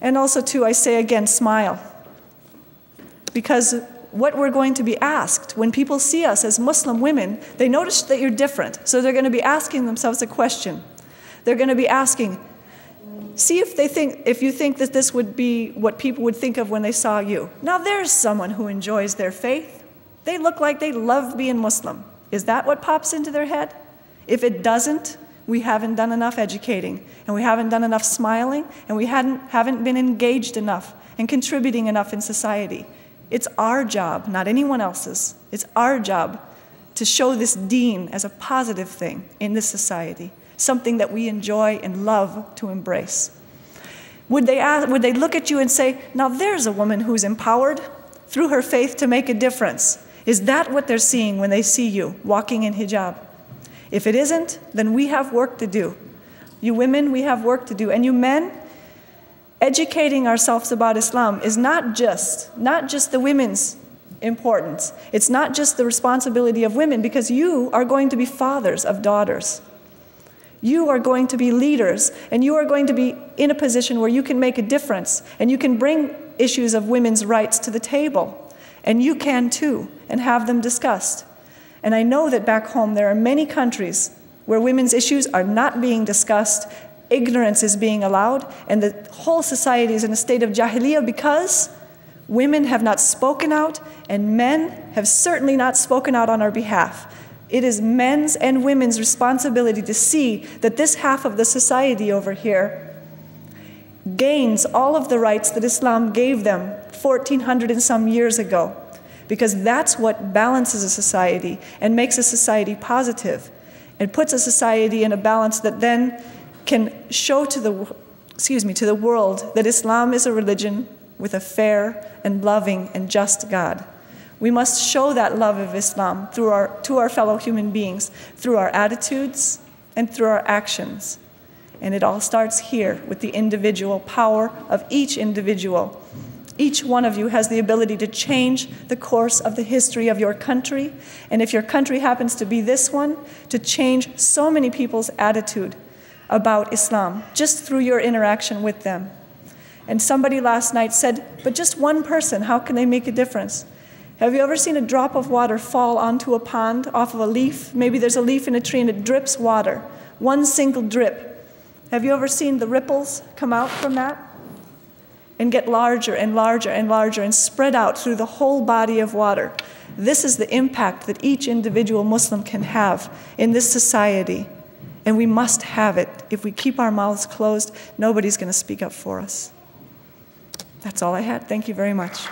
And also, too, I say again, smile. Because what we're going to be asked, when people see us as Muslim women, they notice that you're different. So they're going to be asking themselves a question. They're going to be asking, see if you think that this would be what people would think of when they saw you. Now there's someone who enjoys their faith. They look like they love being Muslim. Is that what pops into their head? If it doesn't, we haven't done enough educating, and we haven't done enough smiling, and we haven't been engaged enough and contributing enough in society. It's our job, not anyone else's. It's our job to show this deen as a positive thing in this society, something that we enjoy and love to embrace. Would they look at you and say, now there's a woman who's empowered through her faith to make a difference? Is that what they're seeing when they see you walking in hijab? If it isn't, then we have work to do. You women, we have work to do. And you men, educating ourselves about Islam is not just the women's importance. It's not just the responsibility of women, because you are going to be fathers of daughters. You are going to be leaders, and you are going to be in a position where you can make a difference, and you can bring issues of women's rights to the table. And you can too, and have them discussed. And I know that back home there are many countries where women's issues are not being discussed, ignorance is being allowed, and the whole society is in a state of jahiliyyah because women have not spoken out, and men have certainly not spoken out on our behalf. It is men's and women's responsibility to see that this half of the society over here gains all of the rights that Islam gave them 1,400 and some years ago, because that's what balances a society and makes a society positive and puts a society in a balance that then can show to the world that Islam is a religion with a fair and loving and just God. We must show that love of Islam to our fellow human beings, through our attitudes and through our actions. And it all starts here with the individual power of each individual. Each one of you has the ability to change the course of the history of your country, and if your country happens to be this one, to change so many people's attitude about Islam just through your interaction with them. And somebody last night said, but just one person, how can they make a difference? Have you ever seen a drop of water fall onto a pond off of a leaf? Maybe there's a leaf in a tree and it drips water. One single drip. Have you ever seen the ripples come out from that? And get larger and larger and larger and spread out through the whole body of water. This is the impact that each individual Muslim can have in this society. And we must have it. If we keep our mouths closed, nobody's going to speak up for us. That's all I had. Thank you very much.